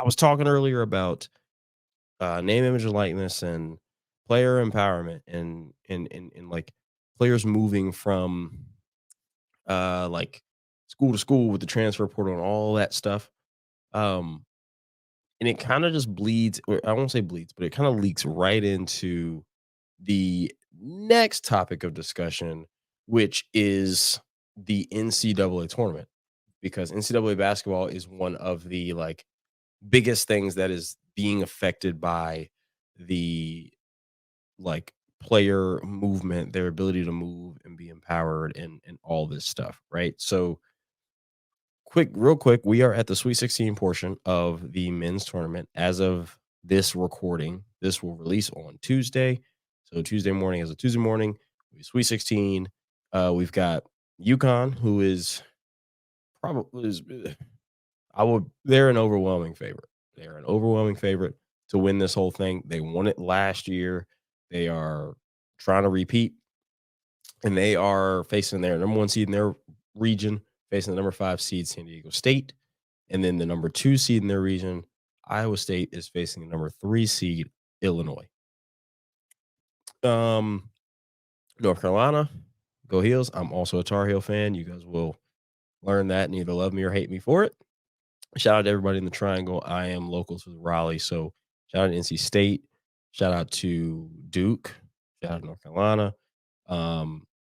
I was talking earlier about name, image, and likeness, and player empowerment, and like players moving from like school to school with the transfer portal and all that stuff. Um, and it kind of just bleeds, or I won't say bleeds, but it kind of leaks right into the next topic of discussion, which is the NCAA tournament, because NCAA basketball is one of the biggest things that is being affected by the player movement, their ability to move and be empowered and all this stuff, right? So real quick, we are at the Sweet 16 portion of the men's tournament. As of this recording, this will release on Tuesday. So Tuesday morning is a Tuesday morning. Sweet 16. We've got UConn, who is probably is they're an overwhelming favorite. They're an overwhelming favorite to win this whole thing. They won it last year. They are trying to repeat, and they are facing their number one seed in their region, facing the number 5 seed, San Diego State. And then the number 2 seed in their region, Iowa State, is facing the number 3 seed, Illinois. Um, North Carolina, go Heels. I'm also a Tar Heel fan. You guys will learn that and either love me or hate me for it. Shout out to everybody in the triangle. I am local to Raleigh. So shout out to NC State. Shout out to Duke. Shout out to North Carolina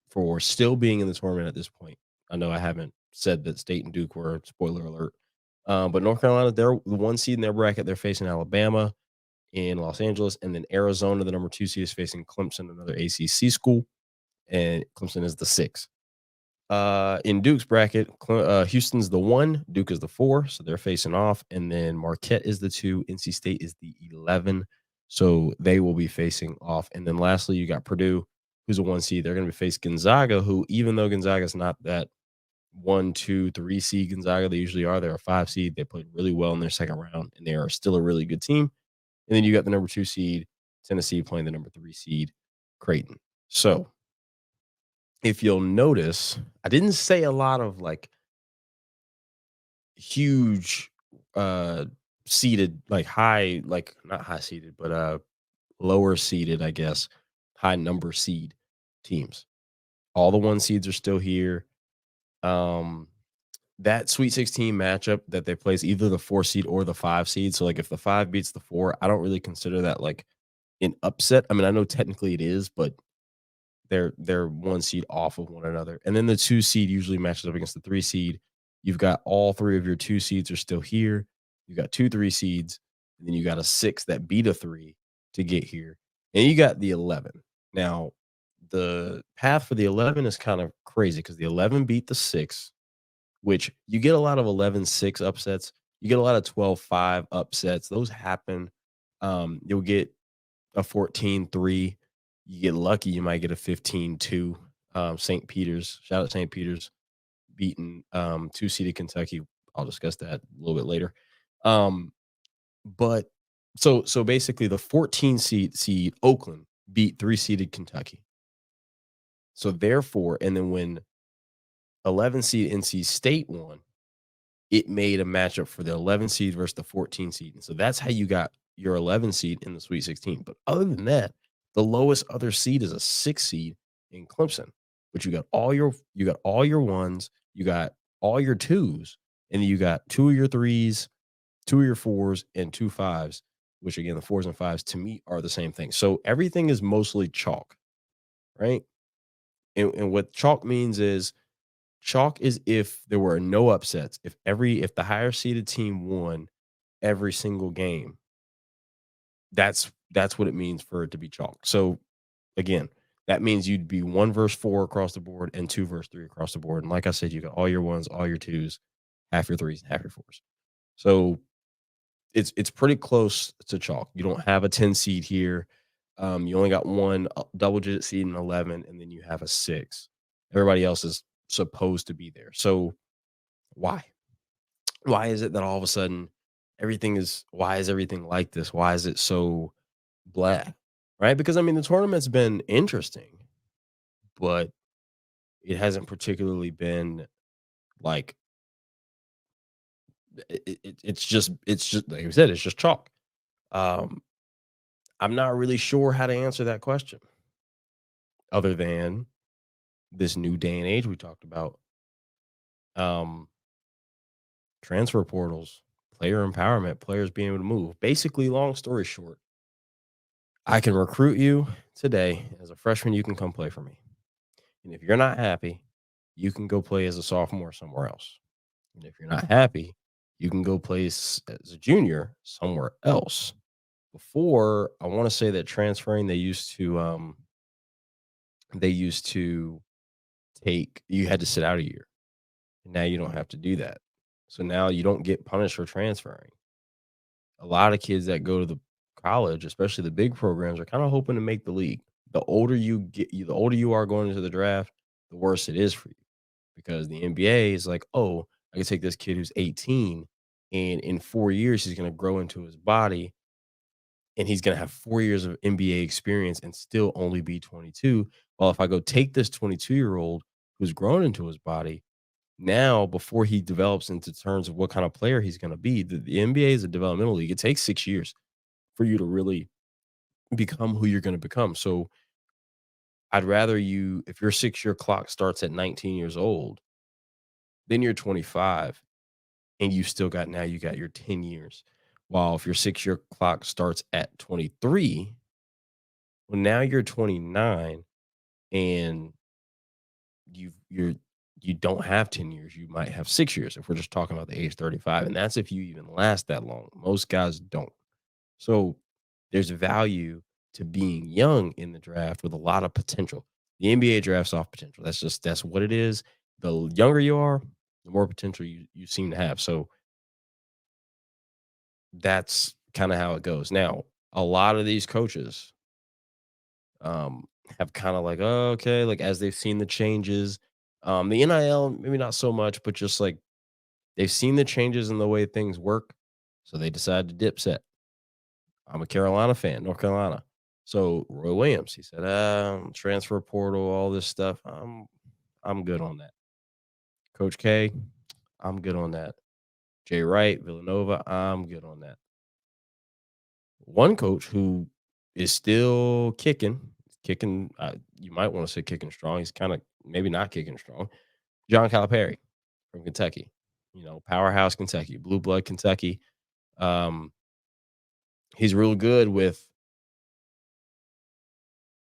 for still being in the tournament at this point. I know I haven't said that State and Duke were, spoiler alert. But North Carolina, they're the 1 seed in their bracket. They're facing Alabama in Los Angeles. And then Arizona, the number 2 seed, is facing Clemson, another ACC school. And Clemson is the 6. In Duke's bracket, Houston's the 1, Duke is the 4, so they're facing off, and then Marquette is the 2, NC State is the 11, so they will be facing off. And then lastly, you got Purdue, who's a 1 seed. They're going to face Gonzaga, who, even though Gonzaga is not that 1, 2, 3 seed Gonzaga they usually are, they're a 5 seed. They played really well in their second round, and they are still a really good team. And then you got the number 2 seed Tennessee playing the number 3 seed Creighton. So if you'll notice, I didn't say a lot of huge seeded, high, not high seeded, but lower seeded, I guess, high number seed teams. All the 1 seeds are still here. That Sweet 16 matchup that they play is either the 4 seed or the 5 seed. So if the 5 beats the 4, I don't really consider that an upset. I mean, I know technically it is, but they're 1 seed off of one another. And then the 2 seed usually matches up against the 3 seed. You've got all 3 of your 2 seeds are still here. You got 2 3 seeds, and then you got a 6 that beat a 3 to get here. And you got the 11. Now, the path for the 11 is kind of crazy because the 11 beat the 6, which you get a lot of 11-6 upsets. You get a lot of 12-5 upsets. Those happen. You'll get a 14-3. You get lucky, you might get a 15-2. St. Peter's, shout out St. Peter's, beating 2-seeded Kentucky. I'll discuss that a little bit later. But so basically the 14 seed Oakland beat 3-seeded Kentucky. So therefore, and then when 11 seed NC State won, it made a matchup for the 11 seed versus the 14 seed. And so that's how you got your 11 seed in the Sweet 16. But other than that, the lowest other seed is a 6 seed in Clemson. But you got all your ones, you got all your 2s, and you got 2 of your 3s, 2 of your 4s, and 2 5s, which again, the 4s and 5s to me are the same thing. So everything is mostly chalk, right? And what chalk means is if there were no upsets, if the higher seeded team won every single game, that's what it means for it to be chalk. So again, that means you'd be 1 versus 4 across the board and 2 versus 3 across the board. And like I said, you got all your 1s, all your 2s, half your 3s, half your 4s. So it's pretty close to chalk. You don't have a 10 seed here. You only got 1 double digit seed in 11, and then you have a 6. Everybody else is supposed to be there. So why? Why is it that all of a sudden why is everything like this? Why is it so blah? Right? Because I mean the tournament's been interesting, but it hasn't particularly been like It's just like I said, it's just chalk. Um, I'm not really sure how to answer that question other than this new day and age we talked about. Um, Transfer portals, player empowerment, players being able to move. Basically, long story short, I can recruit you today as a freshman. You can come play for me, and if you're not happy, you can go play as a sophomore somewhere else. And if you're not happy, you can go play as a junior somewhere else. Before, I want to say that transferring, they used to take you had to sit out a year. Now you don't have to do that. So now you don't get punished for transferring. A lot of kids that go to the college, especially the big programs, are kind of hoping to make the league. The older you are going into the draft, the worse it is for you because the NBA is like, oh, I can take this kid who's 18, and in 4 years he's going to grow into his body, and he's going to have 4 years of NBA experience and still only be 22. Well, if I go take this 22-year-old who's grown into his body now, before he develops into terms of what kind of player he's going to be, the NBA is a developmental league. It takes 6 years for you to really become who you're going to become. So I'd rather you, if your 6 year clock starts at 19 years old, then you're 25 and you got your 10 years. While if your 6 year clock starts at 23, well, now you're 29 and you're you don't have 10 years. You might have 6 years if we're just talking about the age 35. And that's if you even last that long. Most guys don't. So there's value to being young in the draft with a lot of potential. The NBA drafts off potential. That's what it is. The younger you are, the more potential you seem to have. So that's kind of how it goes. Now, a lot of these coaches um have kind of like, oh, okay, like as they've seen the changes. The NIL, maybe not so much, but just like they've seen the changes in the way things work. So they decide to dip set. I'm a Carolina fan, North Carolina. So Roy Williams, he said, transfer portal, all this stuff. I'm good on that. Coach K, I'm good on that. Jay Wright, Villanova, I'm good on that. One coach who is still kicking, you might want to say kicking strong. He's kind of maybe not kicking strong. John Calipari from Kentucky, powerhouse Kentucky, blue blood Kentucky. Um, he's real good with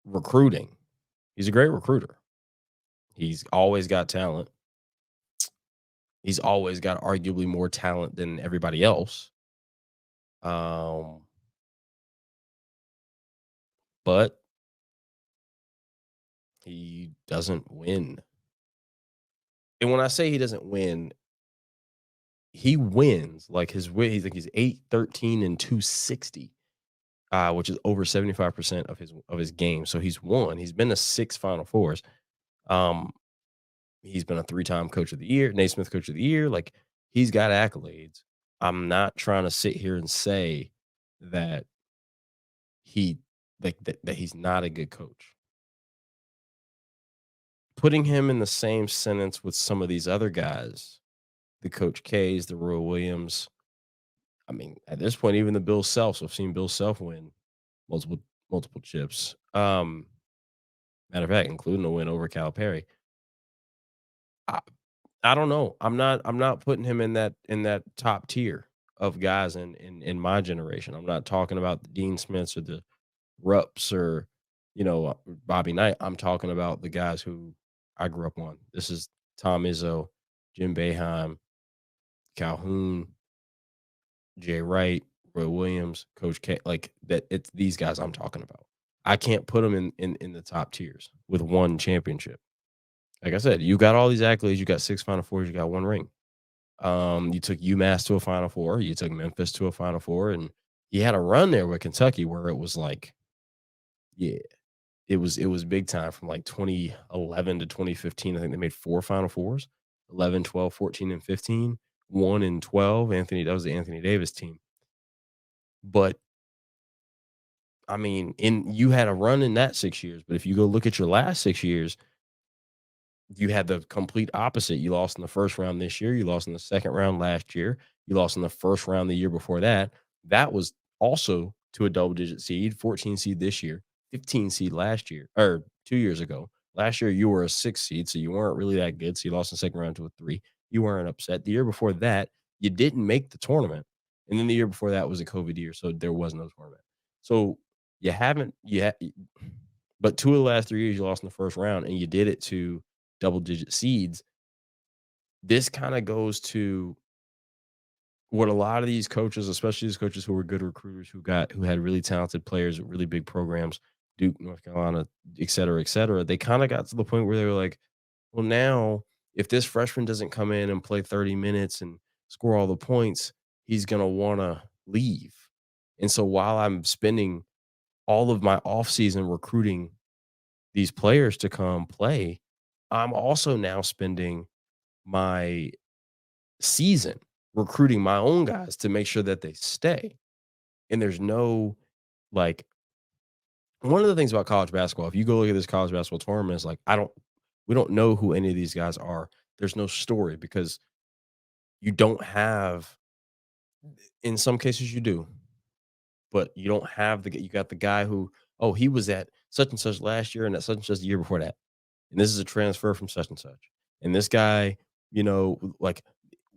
recruiting. He's a great recruiter. He's always got talent. He's always got arguably more talent than everybody else. Um, but he doesn't win. And when I say he doesn't win, he wins. Like his win, he's 8-13 and 260, which is over 75% of his game. So he's won. He's been to 6 Final Fours. Um, he's been a 3-time coach of the year, Naismith coach of the year. Like he's got accolades. I'm not trying to sit here and say that he that he's not a good coach. Putting him in the same sentence with some of these other guys, the Coach K's, the Roy Williams. I mean, at this point, even the Bill Selfs. I've seen Bill Self win multiple multiple chips. Matter of fact, including a win over Calipari. I, I don't know. I'm not putting him in that top tier of guys in my generation. I'm not talking about the Dean Smiths or the Rups or Bobby Knight. I'm talking about the guys who I grew up on. This is Tom Izzo, Jim Boeheim, Calhoun, Jay Wright, Roy Williams, Coach K. Like that, it's these guys I'm talking about. I can't put them in the top tiers with one championship. Like I said, you got all these accolades. You got 6 Final Fours. You got 1 ring. You took UMass to a Final Four. You took Memphis to a Final Four, and he had a run there with Kentucky where it was like, yeah, it was big time from like 2011 to 2015. I think they made 4 Final Fours, 11, 12, 14, and 15, 1 and 12. That was the Anthony Davis team. But I mean, you had a run in that 6 years, but if you go look at your last 6 years, you had the complete opposite. You lost in the first round this year, you lost in the second round last year. You lost in the first round the year before that. That was also to a double digit seed, 14 seed this year, 15 seed last year or 2 years ago. Last year, you were a six seed, so you weren't really that good. So you lost in the second round to a three. You weren't upset. The year before that, you didn't make the tournament. And then the year before that was a COVID year. So there was no tournament. So you haven't, but 2 of the last 3 years you lost in the first round and you did it to double digit seeds. This kinda goes to what a lot of these coaches, especially these coaches who were good recruiters, who had really talented players with really big programs, Duke, North Carolina, et cetera, they kinda got to the point where they were like, "Well, now if this freshman doesn't come in and play 30 minutes and score all the points, he's gonna wanna leave." And so while I'm spending all of my offseason recruiting these players to come play, I'm also now spending my season recruiting my own guys to make sure that they stay. And there's no like one of the things about college basketball, if you go look at this college basketball tournament, is like we don't know who any of these guys are. There's no story because you don't have in some cases you do, but you don't have you got the guy who, oh, he was at such and such last year and at such and such the year before that. And this is a transfer from such and such. And this guy, like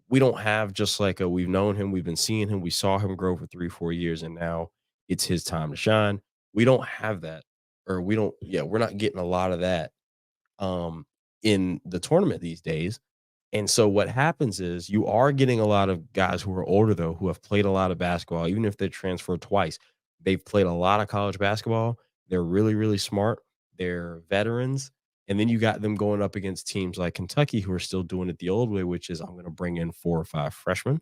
we don't have just like a we've known him, we've been seeing him, we saw him grow for 3, 4 years, and now it's his time to shine. We don't have that, or we don't, yeah, we're not getting a lot of that um in the tournament these days. And so what happens is you are getting a lot of guys who are older though, who have played a lot of basketball, even if they transferred twice. They've played a lot of college basketball. They're really, really smart. They're veterans. And then you got them going up against teams like Kentucky who are still doing it the old way, which is I'm going to bring in 4 or 5 freshmen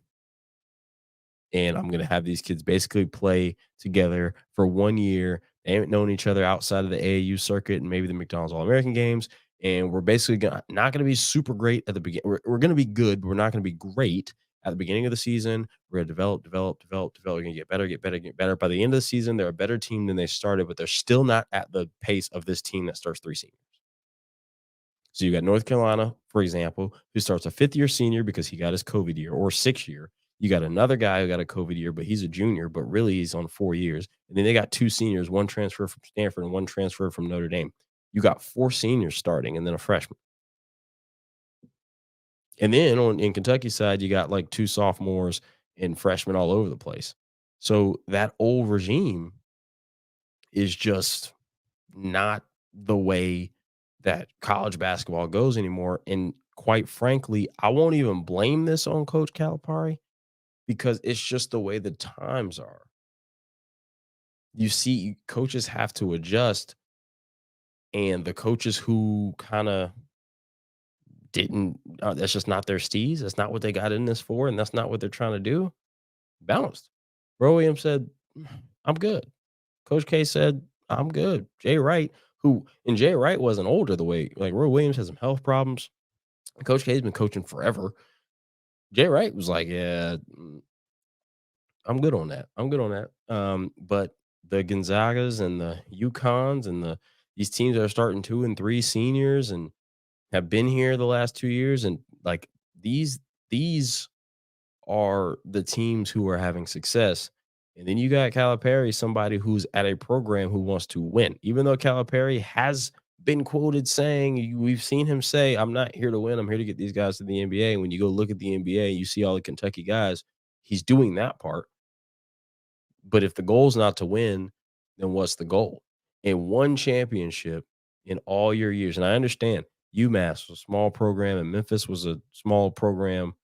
and I'm going to have these kids basically play together for 1 year. They haven't known each other outside of the AAU circuit and maybe the McDonald's All American games. And we're basically not going to be super great at the beginning. We're going to be good, but we're not going to be great at the beginning of the season. We're going to develop. We're going to get better, get better, get better. By the end of the season, they're a better team than they started, but they're still not at the pace of this team that starts three seniors. So you got North Carolina, for example, who starts a fifth year senior because he got his COVID year or 6 year. You got another guy who got a COVID year, but he's a junior, but really he's on 4 years. And then they got two seniors, one transfer from Stanford and one transfer from Notre Dame. You got four seniors starting and then a freshman. And then in Kentucky side, you got like two sophomores and freshmen all over the place. So that old regime is just not the way that college basketball goes anymore. And quite frankly, I won't even blame this on Coach Calipari because it's just the way the times are. You see, coaches have to adjust, and the coaches who kind of didn't, that's just not their steez. That's not what they got in this for, and that's not what they're trying to do. Bounced. Roy Williams said, I'm good. Coach K said, I'm good. Jay Wright, Jay Wright wasn't older the way, like Roy Williams has some health problems. Coach K's been coaching forever. Jay Wright was like, "Yeah, I'm good on that. I'm good on that." But the Gonzagas and the UConns and these teams that are starting 2 and 3 seniors and have been here the last 2 years, and like these are the teams who are having success. And then you got Calipari, somebody who's at a program who wants to win. Even though Calipari has been quoted saying, we've seen him say, I'm not here to win. I'm here to get these guys to the NBA. And when you go look at the NBA, you see all the Kentucky guys, he's doing that part. But if the goal is not to win, then what's the goal? And one championship in all your years. And I understand UMass was a small program and Memphis was a small program.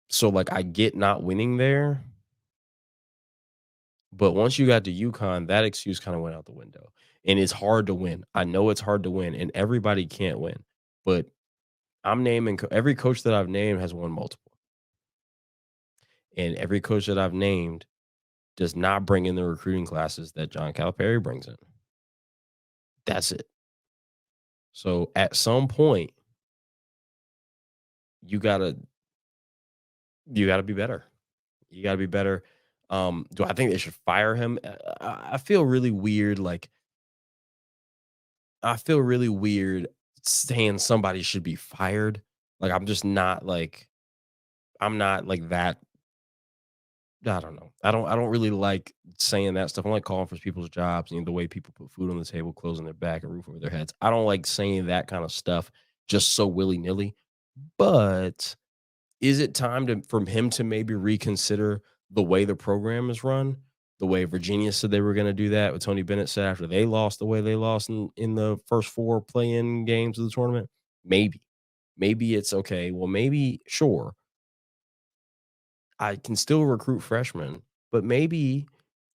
So, like, I get not winning there, but once you got to UConn, that excuse kinda went out the window, and it's hard to win. I know it's hard to win, and everybody can't win, but I'm naming every coach that I've named has won multiple, and every coach that I've named does not bring in the recruiting classes that John Calipari brings in. That's it. So, at some point, you gotta you gotta be better. You gotta be better. Do I think they should fire him? I feel really weird, like I feel really weird saying somebody should be fired. Like, I'm just not like I'm not like that. I don't know. I don't really like saying that stuff. I don't like calling for people's jobs and the way people put food on the table, clothes on their back, and roof over their heads. I don't like saying that kind of stuff just so willy-nilly. But is it time to for him to maybe reconsider the way the program is run? The way Virginia said they were gonna do that, what Tony Bennett said after they lost the way they lost in the first 4 play-in games of the tournament? Maybe. Maybe it's okay. Well, maybe sure, I can still recruit freshmen, but maybe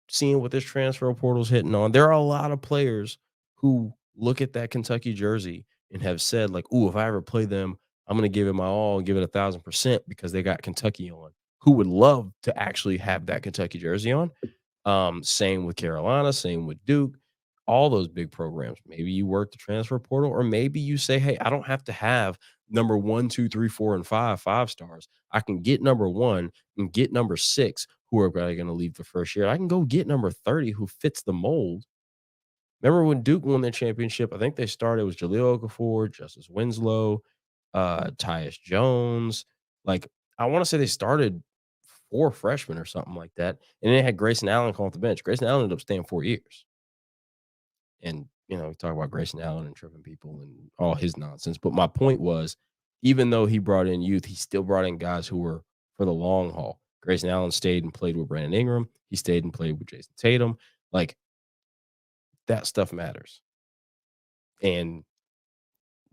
seeing what this transfer portal's hitting on, there are a lot of players who look at that Kentucky jersey and have said, like, "Ooh, if I ever play them, I'm gonna give it my all and give it 1,000% because they got Kentucky on." Who would love to actually have that Kentucky jersey on? Same with Carolina, same with Duke, all those big programs. Maybe you work the transfer portal, or maybe you say, "Hey, I don't have to have number one, two, three, four, and five stars. I can get number one and get number six, who are probably going to leave the first year. I can go get number 30 who fits the mold." Remember when Duke won their championship? I think they started with Jaleel Okafor, Justice Winslow, Tyus Jones. Like, I want to say they started 4 freshmen or something like that. And they had Grayson Allen come off the bench. Grayson Allen ended up staying 4 years. And, we talk about Grayson Allen and tripping people and all his nonsense. But my point was, even though he brought in youth, he still brought in guys who were for the long haul. Grayson Allen stayed and played with Brandon Ingram. He stayed and played with Jason Tatum. Like, that stuff matters. And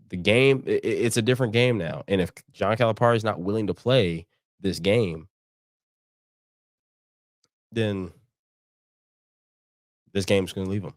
the game, it's a different game now. And if John Calipari is not willing to play this game, then this game's going to leave him.